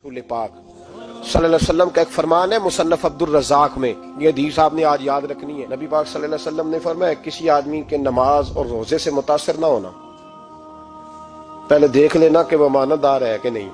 रसूल पाक सल्लल्लाहु अलैहि वसल्लम का एक फरमान है मुसन्नफ अब्दुल रज़ाक में, ये हदीस आपने आज याद रखनी है। नबी पाक सल्लल्लाहु अलैहि वसल्लम ने फरमाया किसी आदमी के नमाज और रोजे से मुतासिर ना होना, पहले देख लेना कि वो अमानतदार है कि नहीं।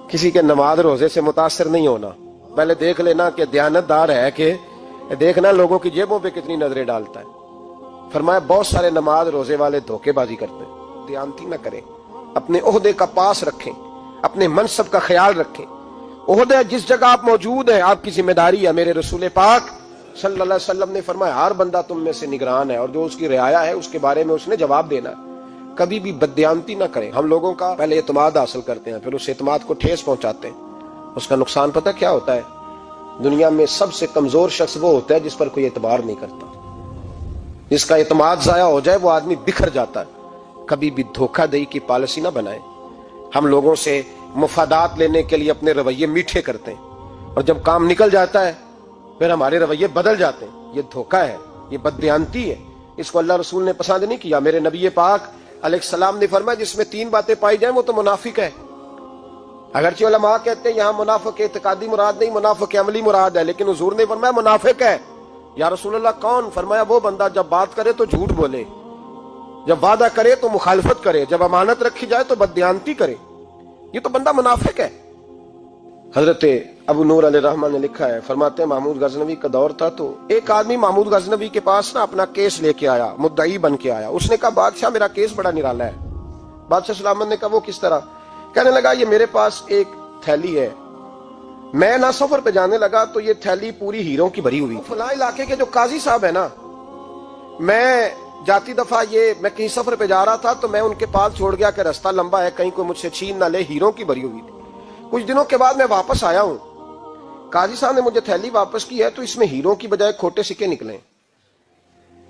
किसी के नमाज रोजे से मुतासिर नहीं होना, पहले देख लेना कि दयानतदार है कि देखना लोगों की जेबों पे कितनी नजरें डालता है। फरमाया बहुत सारे नमाज रोजे वाले धोखेबाजी करते हैं, दयानती न करें, अपने ओहदे का पास रखें, अपने मनसब का ख्याल रखें। ओहदे जिस जगह आप मौजूद हैं आपकी जिम्मेदारी है। मेरे रसूल पाक सल्लल्लाहु अलैहि वसल्लम ने फरमाया हर बंदा तुम में से निगरान है और जो उसकी रियाया है उसके बारे में उसने जवाब देना है। कभी भी बददयानती ना करें। हम लोगों का पहले एतमाद हासिल करते हैं, फिर उस एतमाद को ठेस पहुंचाते हैं। उसका नुकसान पता क्या होता है? दुनिया में सबसे कमजोर शख्स वो होता है जिस पर कोई एतबार नहीं करता। जिसका एतमाद जाया हो जाए वो आदमी बिखर जाता है। कभी भी धोखाधड़ी की पॉलिसी ना बनाए। हम लोगों से मुफादात लेने के लिए अपने रवैये मीठे करते हैं और जब काम निकल जाता है फिर हमारे रवैये बदल जाते हैं। ये धोखा है, ये बददयानती है। इसको अल्लाह रसूल ने पसंद नहीं किया। मेरे नबी पाक अलैहिस्सलाम ने फरमाया जिसमें तीन बातें पाई जाए वो तो मुनाफिक है। अगरचे उलमा कहते हैं यहाँ मुनाफिक इत्कादी मुराद नहीं, मुनाफिक अमली मुराद है, लेकिन हुजूर ने फरमाया मुनाफिक है। या रसूल अल्लाह कौन? फरमाया वो बंदा जब बात करे तो झूठ बोले, जब वादा करे तो मुखालफत करे, जब अमानत रखी जाए तो बददयानती करे। ये तो बंदा मुनाफिक है। हजरत अबू नूर अलैहिर्रहमान ने लिखा है, फरमाते हैं महमूद गजनवी का दौर था तो एक आदमी महमूद गजनवी के पास ना अपना केस लेके आया, मुद्दई बन के आया। उसने कहा बादशाह मेरा केस बड़ा निराला है। बादशाह सलामत ने कहा वो किस तरह? कहने लगा ये मेरे पास एक थैली है, मैं ना सफर पे जाने लगा तो ये थैली पूरी हीरों की भरी हुई। फलां इलाके के जो काजी साहब है ना, मैं जाती दफा मैं कहीं सफर पे जा रहा था तो मैं उनके पास छोड़ गया कि रास्ता लंबा है, कहीं कोई मुझसे छीन ना ले, हीरों की भरी हुई थी। कुछ दिनों के बाद मैं वापस आया हूं, काजी साहब ने मुझे थैली वापस की है तो इसमें हीरों की बजाय खोटे सिक्के निकले।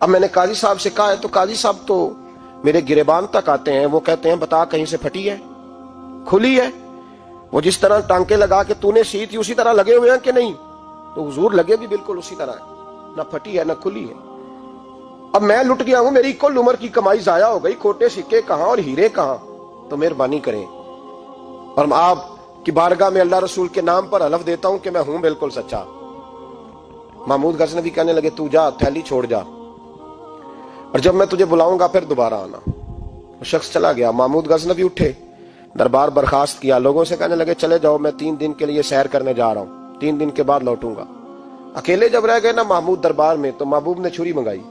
अब मैंने काजी साहब से कहा है तो काजी साहब तो मेरे गिरेबान तक आते हैं। वो कहते हैं बता कहीं से फटी है, खुली है? वो जिस तरह टांके लगा के तूने सी थी उसी तरह लगे हुए हैं कि नहीं? तो हुजूर लगे भी बिल्कुल उसी तरह है, ना फटी है ना खुली है। अब मैं लुट गया हूं, मेरी कुल उम्र की कमाई जाया हो गई, खोटे सिक्के कहां और हीरे कहां? तो मेहरबानी करें और आप की बारगाह में अल्लाह रसूल के नाम पर हलफ देता हूं कि मैं हूं बिल्कुल सच्चा। महमूद गजनवी कहने लगे तू जा, थैली छोड़ जा, और जब मैं तुझे बुलाऊंगा फिर दोबारा आना। वो शख्स चला गया। महमूद गजनवी उठे, दरबार बर्खास्त किया, लोगों से कहने लगे चले जाओ, मैं 3 दिन के लिए सैर करने जा रहा हूं, 3 दिन के बाद लौटूंगा। अकेले जब रह गए ना महमूद दरबार में तो महबूब ने छुरी मंगाई।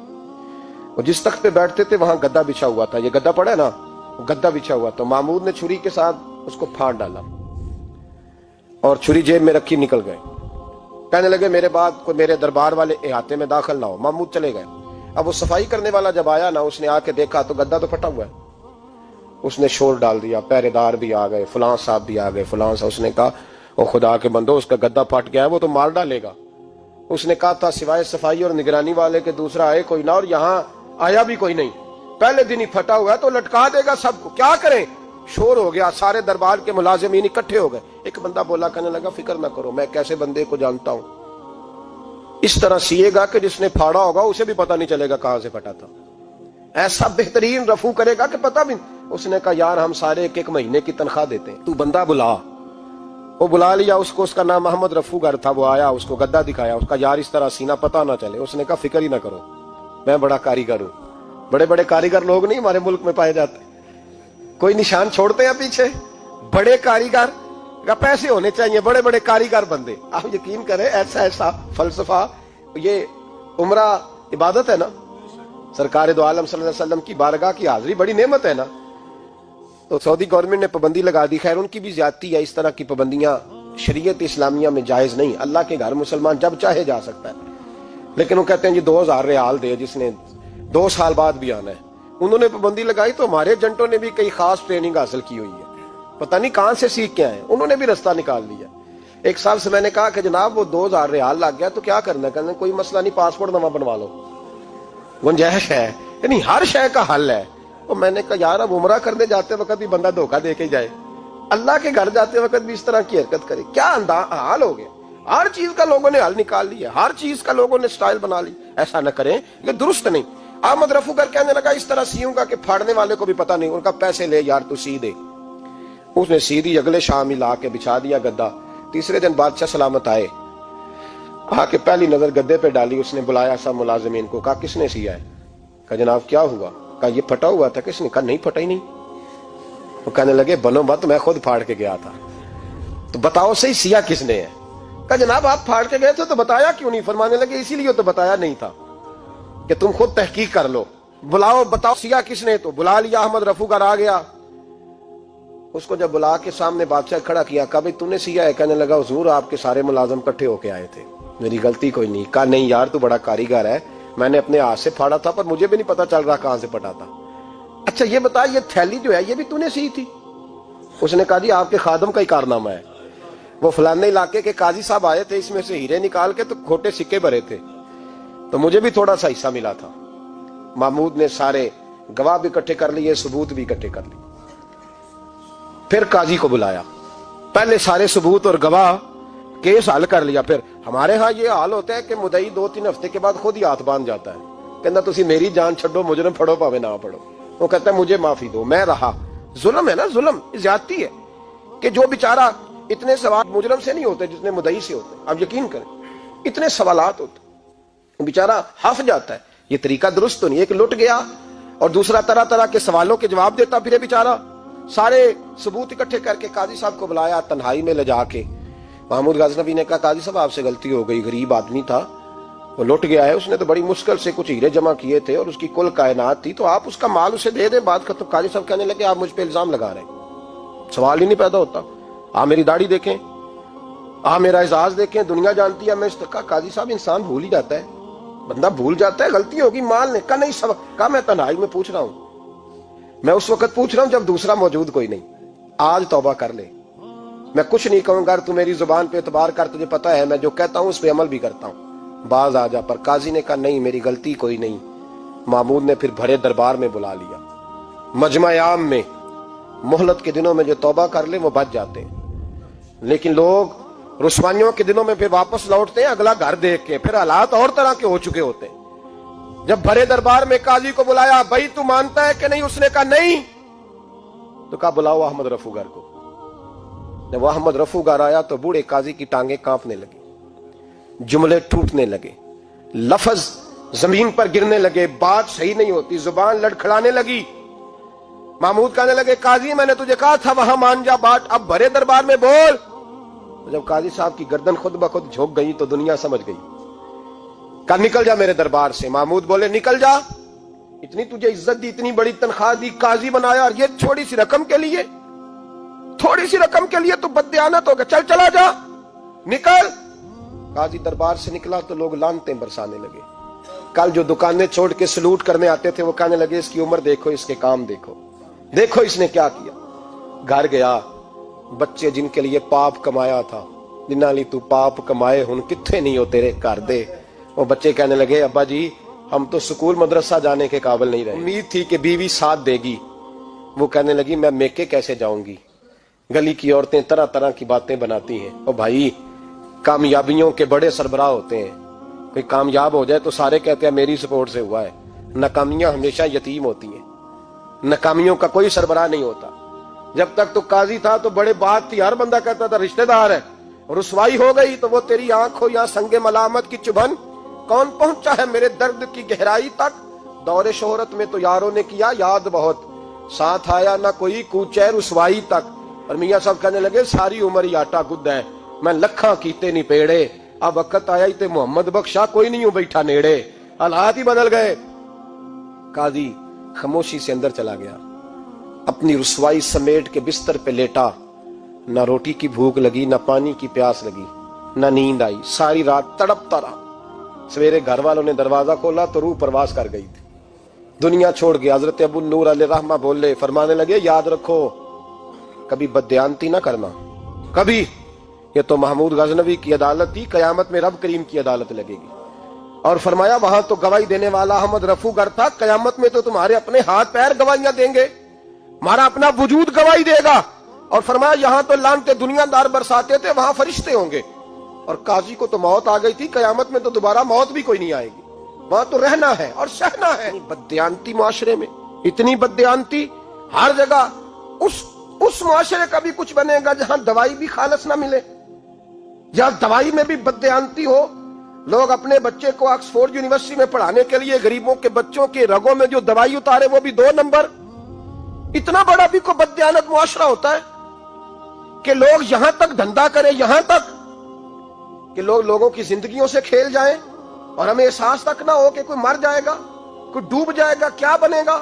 वो जिस तख्त पे बैठते थे वहां गद्दा बिछा हुआ था, ये गद्दा पड़ा है ना, वो गद्दा बिछा हुआ। तो महमूद ने छुरी के साथ उसको फाड़ डाला और छुरी जेब में रखी निकल गए। कहने लगे मेरे बाद कोई मेरे दरबार वाले इहाते में दाखिल ना हो। महमूद चले गए। अब वो सफाई करने वाला जब आया ना, उसने आके देखा तो गद्दा तो फटा हुआ है। उसने शोर डाल दिया, पहरेदार भी आ गए, फलां साहब भी आ गए, फलां साहब। उसने कहा ओ खुदा के बंदो उसका गद्दा फट गया है, वो तो मार डालेगा। उसने कहा था सिवाय सफाई और निगरानी वाले के दूसरा आए कोई ना, और यहाँ आया भी कोई नहीं। पहले दिन ही फटा हुआ है तो लटका देगा सबको, क्या करें? शोर हो गया, सारे दरबार के मुलाजिमीन इकट्ठे हो गए। एक बंदा बोला, कहने लगा फिक्र ना करो, मैं कैसे बंदे को जानता हूं, इस तरह सिएगा कि जिसने फाड़ा होगा उसे भी पता नहीं चलेगा कहां से फटा था। ऐसा बेहतरीन रफू करेगा कि पता भी। उसने कहा यार हम सारे 1-1 महीने की तनख्वाह देते हैं, तू बंदा बुला। वो बुला लिया उसको, उसका नाम मोहम्मद रफूगर था। वो आया, उसको गद्दा दिखाया, उसका यार इस तरह सीना पता ना चले। उसने कहा फिक्र ही ना करो, मैं बड़ा कारीगर हूं। बड़े बड़े कारीगर लोग नहीं हमारे मुल्क में पाए जाते, कोई निशान छोड़ते हैं पीछे। बड़े कारीगर का पैसे होने चाहिए, बड़े बड़े कारीगर बंदे। आप यकीन करें ऐसा ऐसा फलसफा। ये उम्रा इबादत है ना, सरकार दो आलम सल्लल्लाहु अलैहि वसल्लम की बारगाह की हाजिरी बड़ी नेमत है ना। तो सऊदी गवर्नमेंट ने पाबंदी लगा दी, खैर उनकी भी ज्यादती है। इस तरह की पाबंदियां शरीयत इस्लामिया में जायज नहीं। अल्लाह के घर मुसलमान जब चाहे जा सकता है, लेकिन वो कहते हैं जी 2000 रियाल दे जिसने 2 साल बाद भी आना है। उन्होंने पाबंदी लगाई तो हमारे एजेंटों ने भी कई खास ट्रेनिंग हासिल की हुई है, पता नहीं कहां से सीख के आए, उन्होंने भी रास्ता निकाल लिया। एक साल से मैंने कहा कि जनाब वो 2000 रियाल लग गया तो क्या करना है? कहने कोई मसला नहीं, पासपोर्ट नवा बनवा लो, गुंजाइश है। यानी हर शय का हल है। तो मैंने कहा यार अब उमरा करने जाते वक्त भी बंदा धोखा दे के जाए, अल्लाह के घर जाते वक्त भी इस तरह की हरकत करे, क्या हाल हो गया। हर चीज का लोगों ने हल निकाल लिया, हर चीज का लोगों ने स्टाइल बना ली। ऐसा न करें, ये दुरुस्त नहीं। अहमद रफूगर कहने लगा इस तरह सीऊंगा कि फाड़ने वाले को भी पता नहीं। उनका पैसे ले यार तू सी दे। उसने सीधी अगले शाम ही ला के बिछा दिया गद्दा। तीसरे दिन बादशाह सलामत आए, आके पहली नजर गद्दे पे डाली। उसने बुलाया सब मुलाजिमीन को, कहा किसने सिया है? कहा जनाब क्या हुआ? कहा ये फटा हुआ था। किसने? कहा नहीं फटा ही नहीं। वो कहने लगे बनो मत, मैं खुद फाड़ के गया था। तो बताओ सही सिया किसने है? कहा जनाब आप फाड़ के गए थे तो बताया क्यों नहीं? फरमाने लगे इसीलिए तो बताया नहीं था कि तुम खुद तहकीक कर लो, बुलाओ बताओ सिया किसने। तो बुला लिया, अहमद रफूगर आ गया। उसको जब बुला के सामने बादशाह खड़ा किया, कहा भाई तूने सिया है? कहने लगा हुजूर आपके सारे मुलाजिम इकट्ठे होके आए थे, मेरी गलती कोई नहीं। कहा नहीं यार तू बड़ा कारीगर है, मैंने अपने हाथ से फाड़ा था पर मुझे भी नहीं पता चल रहा कहां से फटा था। अच्छा ये बता ये थैली जो है ये भी तूने सी थी? उसने कहा जी आपके खादम का ही कारनामा है, वो फलाने इलाके के काजी साहब आए थे, इसमें से हीरे निकाल के तो खोटे सिक्के भरे थे, तो मुझे भी थोड़ा सा हिस्सा मिला था। महमूद ने सारे गवाह भी इकट्ठे कर लिए, सबूत भी इकट्ठे कर लिए। फिर काजी को बुलाया, पहले सारे सबूत और गवाह केस हल कर लिया। फिर हमारे यहाँ ये हाल होता है कि मुदई 2-3 हफ्ते के बाद खुद ही हाथ बांध जाता है, कहना तुसी मेरी जान छड्डो, मुजरम फड़ो भावे ना पड़ो। वो कहता है मुझे माफी दो, मैं रहा। जुल्म है ना, जुल्म ज्यादती है कि जो बेचारा इतने सवाल मुजरम से नहीं होते जितने मुदई से होते। आप यकीन करें इतने सवालात होते, बेचारा हफ जाता है। ये तरीका दुरुस्त तो नहीं है कि लुट गया और दूसरा तरह तरह के सवालों के जवाब देता फिर बेचारा। सारे सबूत इकट्ठे करके काजी साहब को बुलाया, तन्हाई में ले जाके महमूद गजनवी ने कहा काजी साहब आपसे गलती हो गई, गरीब आदमी था, वो लुट गया है, उसने तो बड़ी मुश्किल से कुछ हीरे जमा किए थे और उसकी कुल कायनात थी, तो आप उसका माल उसे दे दें, बात खत्म। काजी साहब कहने लगे आप मुझ पे इल्जाम लगा रहे हैं, सवाल ही नहीं पैदा होता। आप मेरी दाढ़ी देखें, आप मेरा एजाज देखें, दुनिया जानती है मैं इस कहा काजी साहब इंसान भूल ही जाता है, बंदा भूल जाता है, गलती होगी। माल ने कहा नहीं सब, कहा मैं तन्हाई में पूछ रहा हूं, मैं उस वक्त पूछ रहा हूं जब दूसरा मौजूद कोई नहीं। आज तौबा कर ले, मैं कुछ नहीं कहूंगा, तू मेरी जुबान पे एतबार कर, तुझे पता है मैं जो कहता हूं उस पे अमल भी करता हूं, बाज आ जा। पर काजी ने कहा नहीं मेरी गलती कोई नहीं। महमूद ने फिर भरे दरबार में बुला लिया। मजमा आम में मोहलत के दिनों में जो तौबा कर ले वो बच जाते हैं, लेकिन लोग रुस्वानियों के दिनों में फिर वापस लौटते हैं अगला घर देख के, फिर हालात और तरह के हो चुके होते हैं। जब भरे दरबार में काजी को बुलाया, भाई तू मानता है कि नहीं? उसने कहा नहीं। तो कहा बुलाओ अहमद रफूगर को। जब अहमद रफूगर आया तो बूढ़े काजी की टांगे कांपने लगी, जुमले टूटने लगे, लफ्ज जमीन पर गिरने लगे, बात सही नहीं होती, जुबान लड़खड़ाने लगी। महमूद कहने लगे काजी मैंने तुझे कहा था वहां मान जा बात, अब भरे दरबार में बोल। तो जब काजी साहब की गर्दन खुद ब खुद झुक गई तो दुनिया समझ गई। कहा निकल जा मेरे दरबार से। महमूद बोले निकल जा, इतनी तुझे इज्जत दी, इतनी बड़ी तनख्वाह दी, काजी बनाया और ये छोटी सी रकम के लिए, थोड़ी सी रकम के लिए तो बददियानत हो गया, चल चला जा निकल। काजी दरबार से निकला तो लोग लानतें बरसाने लगे। कल जो दुकानें छोड़ के सलूट करने आते थे वो कहने लगे इसकी उम्र देखो, इसके काम देखो, देखो इसने क्या किया। घर गया, बच्चे जिनके लिए पाप कमाया था, जिन्ना ली तू पाप कमाए हुन किथे नहीं हो तेरे घर दे, वो बच्चे कहने लगे अब्बा जी हम तो स्कूल मदरसा जाने के काबिल नहीं रहे, उम्मीद थी कि बीवी साथ देगी। वो कहने लगी मैं मेके कैसे जाऊंगी, गली की औरतें तरह तरह की बातें बनाती हैं। और भाई कामयाबियों के बड़े सरबराह होते हैं, कोई कामयाब हो जाए तो सारे कहते हैं मेरी सपोर्ट से हुआ है। नाकामियां हमेशा यतीम होती हैं, नाकामियों का कोई सरबराह नहीं होता। जब तक तो काजी था तो बड़े बात थी, हर बंदा कहता था रिश्तेदार है, रुसवाई हो गई तो वो तेरी आंख हो या संगे मलामत की चुभन, कौन पहुंचा है मेरे दर्द की गहराई तक। दौरे शोहरत में तो यारों ने किया याद बहुत, साथ आया ना कोई कूचे रुसवाई तक। और मियां साहब कहने लगे सारी उम्र ही आटा गुद है, मैं लखा कीते नहीं पेड़े, अब वक्त आया ही ते मोहम्मद बख्शा कोई नहीं हूं बैठा नेड़े। हालात ही बदल गए। काजी खामोशी से अंदर चला गया, अपनी रुसवाई समेट के बिस्तर पे लेटा। ना रोटी की भूख लगी, ना पानी की प्यास लगी, ना नींद आई, सारी रात तड़पता रहा। सवेरे घर वालों ने दरवाजा खोला तो रूह परवास कर गई थी, दुनिया छोड़ गया। हजरत अबू नूर अलैहिर्रहमा बोले, फरमाने लगे याद रखो कभी बददियानती ना करना, कभी। ये तो महमूद गजनवी की अदालत थी, कयामत में रब करीम की अदालत लगेगी। और फरमाया वहां तो गवाही देने वाला अहमद रफूगर था, कयामत में तो तुम्हारे अपने हाथ पैर गवाहियां देंगे, हमारा अपना वजूद गवाही देगा। और फरमाया यहां तो लानते दुनियादार बरसाते थे, वहां फरिश्ते होंगे। और काजी को तो मौत आ गई थी, कयामत में तो दोबारा मौत भी कोई नहीं आएगी, वहां तो रहना है और सहना है। बददियानती माशरे में, इतनी बददियानती हर जगह। उस उस मुआशरे का भी कुछ बनेगा जहां दवाई भी खालस ना मिले, जहां दवाई में भी बददियानती हो। लोग अपने बच्चे को ऑक्सफोर्ड यूनिवर्सिटी में पढ़ाने के लिए गरीबों के बच्चों के रगों में जो दवाई उतारे वो भी 2 नंबर। इतना बड़ा भी कोई बददियानत मुआशरा होता है कि लोग यहां तक धंधा करें, यहां तक कि लोग लोगों की जिंदगियों से खेल जाएं और हमें एहसास तक ना हो कि कोई मर जाएगा, कोई डूब जाएगा, क्या बनेगा।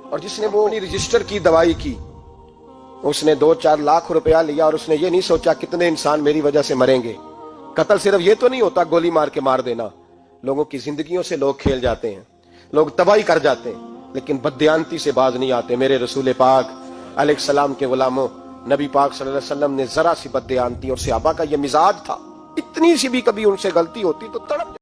और जिसने वो अपनी रजिस्टर की दवाई की, उसने 2-4 लाख रुपया लिया और उसने ये नहीं सोचा कितने इंसान मेरी वजह से मरेंगे। कत्ल सिर्फ ये तो नहीं होता गोली मार के मार देना, लोगों की जिंदगियों से लोग खेल जाते हैं, लोग तबाही कर जाते हैं, लेकिन बददियानती से बाज नहीं आते। मेरे रसूल पाक अलैहिस्सलाम के गुलामों, नबी पाक सल्लल्लाहु अलैहि वसल्लम ने जरा सी बददियानती, और सहाबा का ये मिजाज था, इतनी सी भी कभी उनसे गलती होती तो तड़प